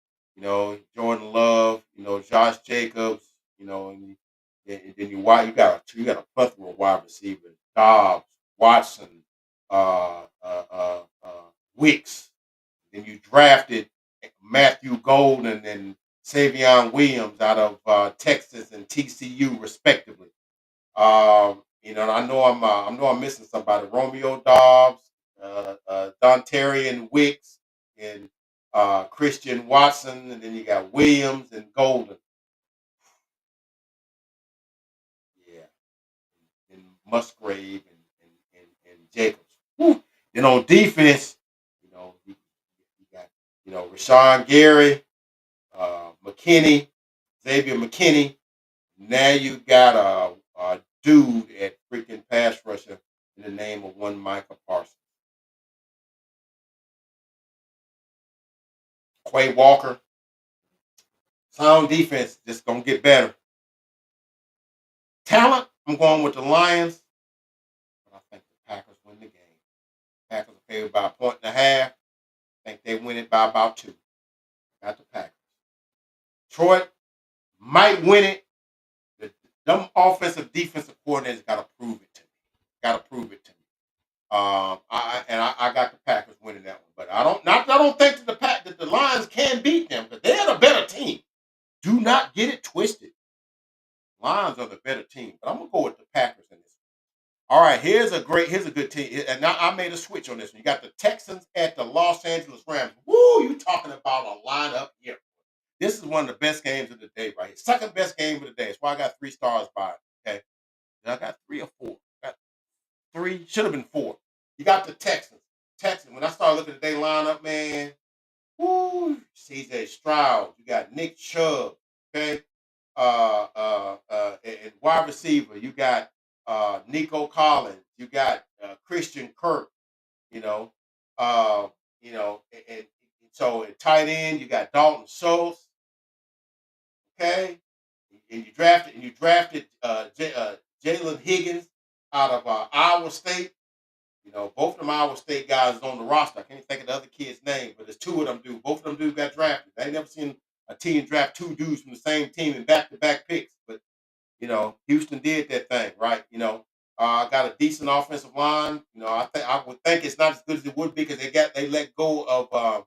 Jordan Love. Josh Jacobs. And then you got a plethora of wide receivers: Dobbs, Watson, Wicks. Then you drafted Matthew Golden and Savion Williams out of Texas and TCU, respectively. I know I'm missing somebody. Romeo Dobbs, Dontarian Wicks, and Christian Watson, and then you got Williams and Golden. Yeah, and Musgrave and Jacobs. Whew. Then on defense, you got Rashawn Gary, McKinney, Xavier McKinney. Now you got a dude at freaking pass rusher in the name of one Micah Parsons. Quay Walker. Sound defense just gonna get better. Talent, I'm going with the Lions, but I think the Packers win the game. Packers are favored by 1.5. I think they win it by about 2. Got the Packers. Detroit might win it. Them offensive defensive coordinators got to prove it to me. Got to prove it to me. I got the Packers winning that one, but I don't think that the Lions can beat them because they're the better team. Do not get it twisted. Lions are the better team, but I'm gonna go with the Packers in this. All right, here's a good team, and now I made a switch on this one. You got the Texans at the Los Angeles Rams. Woo, you talking about a lineup here? This is one of the best games of the day right here. Second best game of the day. That's why I got 3 stars by it. Okay, and I got 3 or 4. Got 3, should have been 4. You got the Texans. Texans. When I started looking at their lineup, man, woo, CJ Stroud. You got Nick Chubb. Okay, and wide receiver. You got Nico Collins. You got Christian Kirk. You know, uh, and so at tight end you got Dalton Schultz. Okay, and you drafted Jalen Higgins out of Iowa State. Both of them Iowa State guys is on the roster. I can't think of the other kid's name, but there's two of them dudes. Both of them dudes got drafted. I ain't never seen a team draft two dudes from the same team in back-to-back picks. But Houston did that thing, right? Got a decent offensive line. I would think it's not as good as it would be because they let go of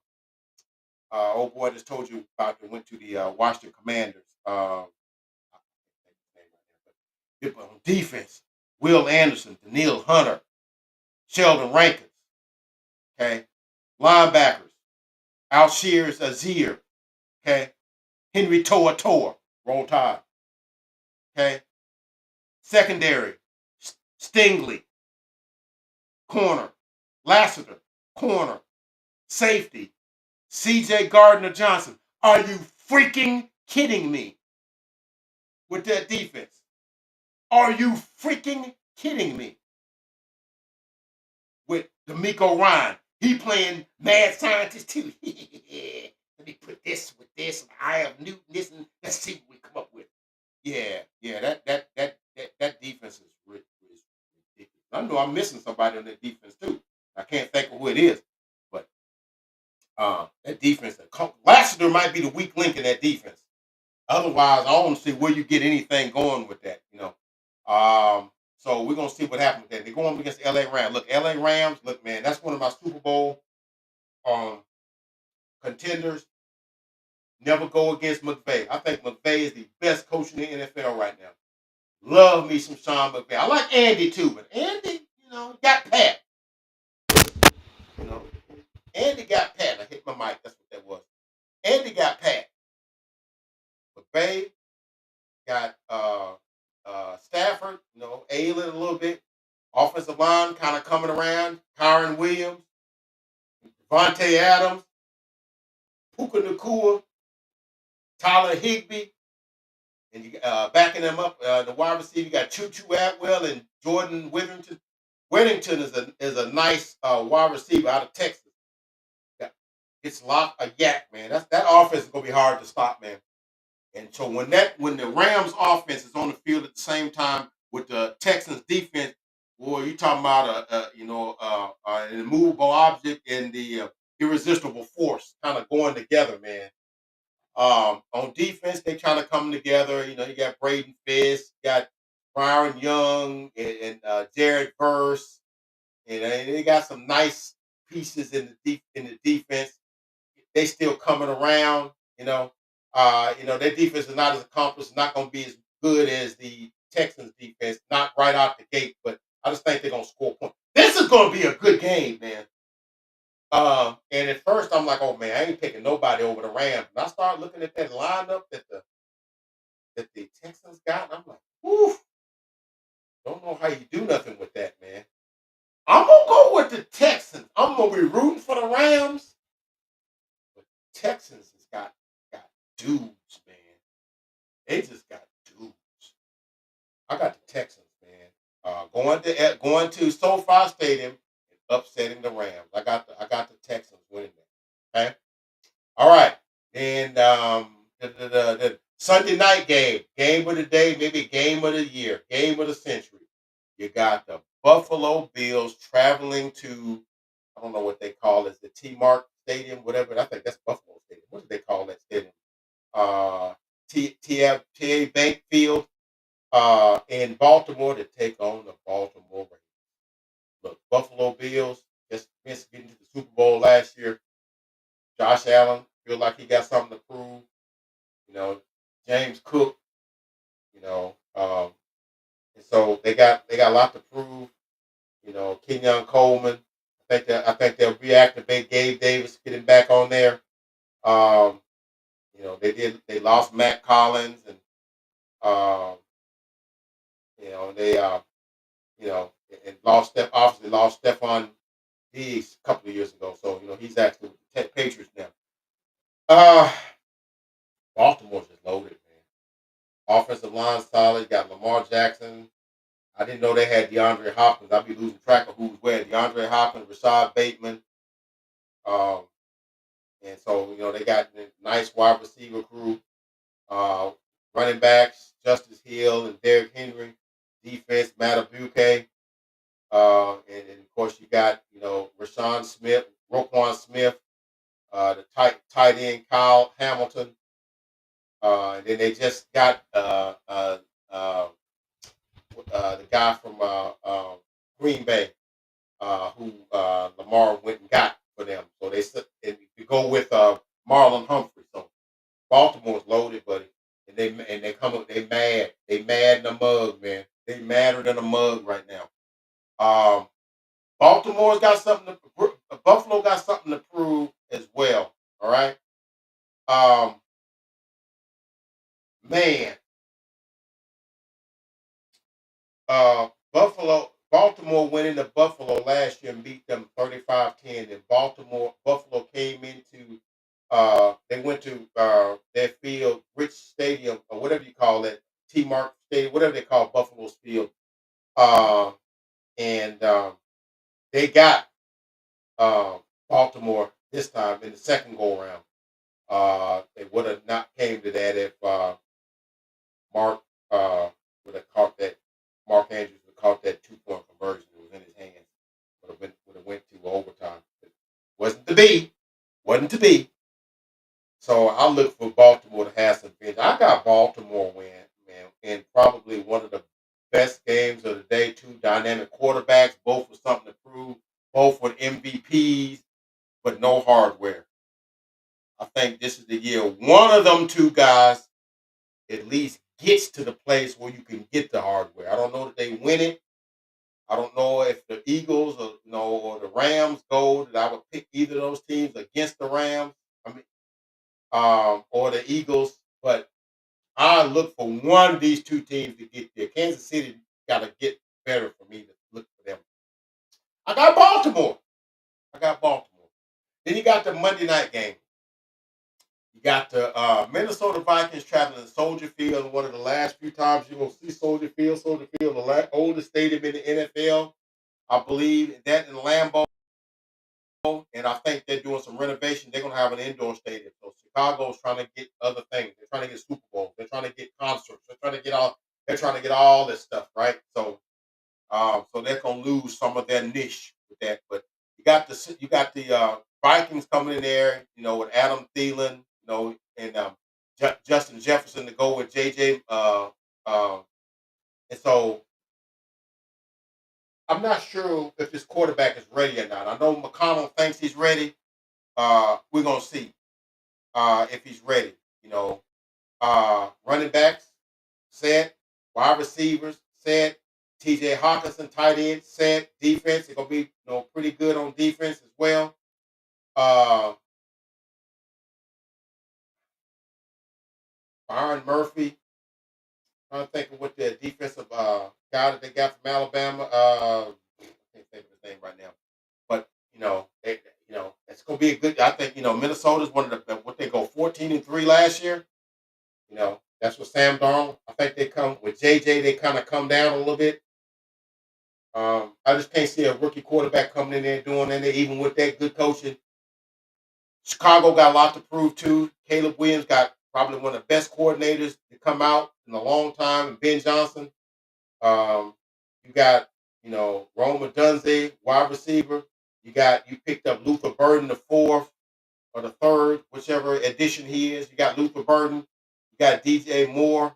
old boy I just told you about that went to the Washington Commanders. I can't think of his name right now, but on defense, Will Anderson, Daniil Hunter, Sheldon Rankins. Okay, linebackers, Alshears Azir. Okay, Henry Toa, Roll Tide. Okay, secondary, Stingley, corner, Lassiter, corner, safety, C.J. Gardner Johnson. Are you freaking kidding me with that defense? Are you freaking kidding me? With D'Amico Ryan. He playing mad scientist too. Let me put this with this. I have Newton this, and let's see what we come up with. Yeah. That defense is ridiculous. I know I'm missing somebody on that defense too. I can't think of who it is, but that defense, Lassiter might be the weak link in that defense. Otherwise, I don't see where you get anything going with that. So we're gonna see what happens with that. They're going against LA Rams. Look, LA Rams, look, man, that's one of my Super Bowl um contenders. Never go against McVay. I think McVay is the best coach in the NFL right now. Love me some Sean McVay. I like Andy too, but Andy, got Pat. You know, Andy got Pat. I hit my mic. That's what that was. Andy got Pat. McVay got Stafford. Ailing a little bit. Offensive line kind of coming around. Kyron Williams, Devontae Adams, Puka Nakua, Tyler Higbee, and you backing them up. The wide receiver, you got Choo Atwell and Jordan Whittington. Whittington is a nice wide receiver out of Texas. Yeah. It's a yak, man. That offense is gonna be hard to stop, man. And so when the Rams offense is on the field at the same time with the Texans defense, boy, you talking about an immovable object and the irresistible force kind of going together, man. On defense, they kind of come together. You got Braden Fisk, you got Byron Young, and Jared Verse, and they got some nice pieces in the defense. They still coming around. Their defense is not as accomplished, not going to be as good as the Texans defense, not right out the gate, but I just think they're going to score points. This is going to be a good game, man. And at first I'm like, oh man, I ain't picking nobody over the Rams. And I start looking at that lineup that the Texans got, and I'm like, whew, don't know how you do nothing with that, man. I'm gonna go with the Texans. I'm gonna be rooting for the Rams, but Texans has got dudes, man. They just got dudes. I got the Texans, man. Going to SoFi Stadium and upsetting the Rams. I got the Texans winning that. Okay. All right. And the Sunday night game of the day, maybe game of the year, game of the century. You got the Buffalo Bills traveling to, I don't know what they call it, the T-Mark Stadium, whatever. I think that's Buffalo Stadium. What do they call that stadium? TA Bank Field in Baltimore to take on the Baltimore Ravens. Look, Buffalo Bills just missed getting to the Super Bowl last year. Josh Allen feel like he got something to prove. James Cook. And so they got a lot to prove. Kenyon Coleman. I think they'll reactivate Gabe Davis, get him back on there. Um, they lost Matt Collins and um, they and obviously lost Stephon Diggs a couple of years ago. So he's actually with the Patriots now. Uh Baltimore's just loaded, man. Offensive line solid. You got Lamar Jackson. I didn't know they had DeAndre Hopkins. I'd be losing track of who's where. DeAndre Hopkins, Rashad Bateman. Um, and so, they got a nice wide receiver crew. Uh, Running backs, Justice Hill and Derrick Henry. Defense, Madubuike. And of course, you got, Rashawn Smith, Roquan Smith, the tight end, Kyle Hamilton. And then they just got the guy from Green Bay, who Lamar went and got for them. So and you go with Marlon Humphrey. So Baltimore's loaded, buddy, and they come up. They mad in the mug, man. They madder than a mug right now. Baltimore's got something to. Buffalo got something to prove as well. All right, um, man. Baltimore went into Buffalo last year and beat them 35-10. And Buffalo came into, they went to their field, Rich Stadium, or whatever you call it, T-Mark Stadium, whatever they call Buffalo's field. Uh, and they got Baltimore this time in the second go around. They would have not came to that if Mark would have caught that. Mark Andrews would have caught that 2-point conversion that was in his hands. Would have went to overtime. But wasn't to be. Wasn't to be. So I look for Baltimore to have some bench. I got Baltimore win, man, and probably one of the best games of the day. Two dynamic quarterbacks, both with something to prove, both with MVPs, but no hardware. I think this is the year one of them two guys at least gets to the place where you can get the hardware. I don't know that they win it. I don't know if the Eagles or the Rams go that I would pick either of those teams against the Rams. I mean, or the Eagles, but I look for one of these two teams to get there. Kansas City got to get better for me to look for them. I got Baltimore. I got Baltimore. Then you got the Monday night game. You got the Minnesota Vikings traveling to Soldier Field. One of the last few times you're going to see Soldier Field. Soldier Field, the oldest stadium in the NFL, I believe. That in Lambeau. And I think they're doing some renovation. They're going to have an indoor stadium. So Chicago's trying to get other things. They're trying to get Super Bowls. They're trying to get concerts. They're trying to get all. They're trying to get all this stuff right. So they're going to lose some of their niche with that. But you got the Vikings coming in there. With Adam Thielen. And Justin Jefferson to go with JJ. And so I'm not sure if this quarterback is ready or not. I know McConnell thinks he's ready. We're gonna see if he's ready. Running backs set, wide receivers set, T.J. Hawkinson tight end set, defense is gonna be pretty good on defense as well. Byron Murphy. Trying to think of what the defensive guy that they got from Alabama. I can't think of his name right now, but it's gonna be a good. I think Minnesota's one of the what they go 14-3 last year. That's what Sam Darnold. I think they come with JJ. They kind of come down a little bit. I just can't see a rookie quarterback coming in there doing anything, even with that good coaching. Chicago got a lot to prove too. Caleb Williams got probably one of the best coordinators to come out in a long time, and Ben Johnson. You got Roma Dunze, wide receiver. You picked up Luther Burden the fourth or the third, whichever edition he is. You got Luther Burden. You got DJ Moore.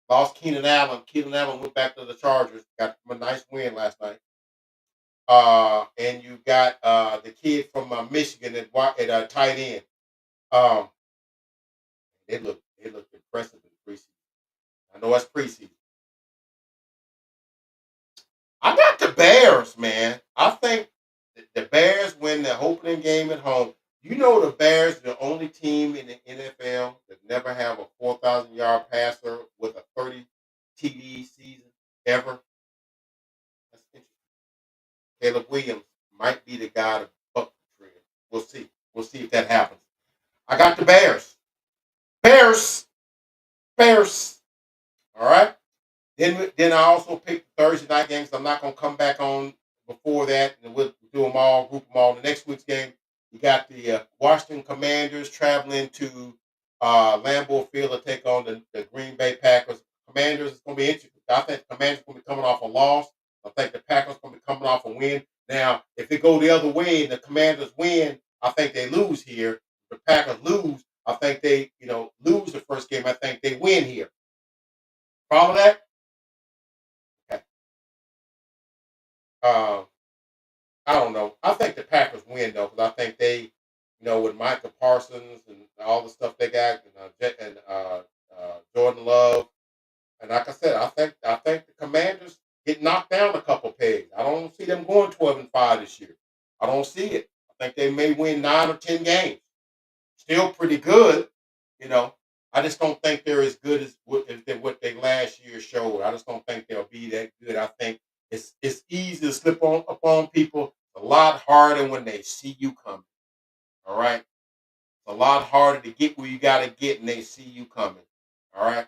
Lost Keenan Allen. Keenan Allen went back to the Chargers. Got a nice win last night. And you got the kid from Michigan at tight end. Um, they look impressive in preseason. I know it's preseason. I got the Bears, man. I think the Bears win the opening game at home. The Bears are the only team in the NFL that never have a 4,000-yard passer with a 30 TD season ever. That's interesting. Caleb Williams might be the guy to buck the trend. We'll see. We'll see if that happens. I got the Bears. Bears. Bears. All right. Then I also picked Thursday night games. I'm not going to come back on before that, and we'll do them all, group them all. The next week's game, you got the Washington Commanders traveling to Lambeau Field to take on the Green Bay Packers. Commanders is going to be interesting. I think the Commanders going to be coming off a loss. I think the Packers going to be coming off a win. Now, if it go the other way and the Commanders win, I think they lose here. If the Packers lose, I think they lose the first game. I think they win here. Follow that? Okay. Um, I don't know. I think the Packers win though, because I think they, with Micah Parsons and all the stuff they got, and Jordan Love, and like I said, I think the Commanders get knocked down a couple pegs. I don't see them going 12-5 this year. I don't see it. I think they may win 9 or 10 games. Still pretty good, you know. I just don't think they're as good as what they last year showed. I just don't think they'll be that good. I think it's easy to slip on upon people. It's a lot harder when they see you coming. All right, it's a lot harder to get where you got to get, and they see you coming. All right.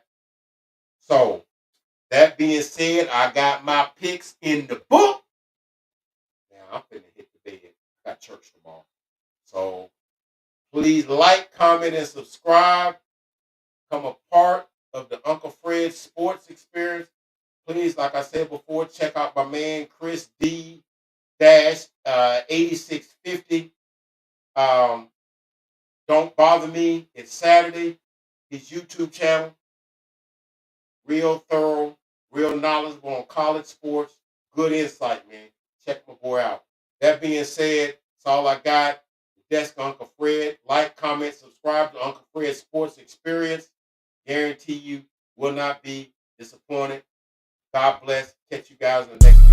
So that being said, I got my picks in the book. Now I'm finna hit the bed. I got church tomorrow. So please like, comment, and subscribe. Become a part of the Uncle Fred Sports Experience. Please, like I said before, check out my man Chris D. 8650. Don't Bother Me. It's Saturday. His YouTube channel. Real thorough, real knowledgeable on college sports. Good insight, man. Check my boy out. That being said, that's all I got. Desk Uncle Fred. Like, comment, subscribe to Uncle Fred Sports Experience. Guarantee you will not be disappointed. God bless. Catch you guys in the next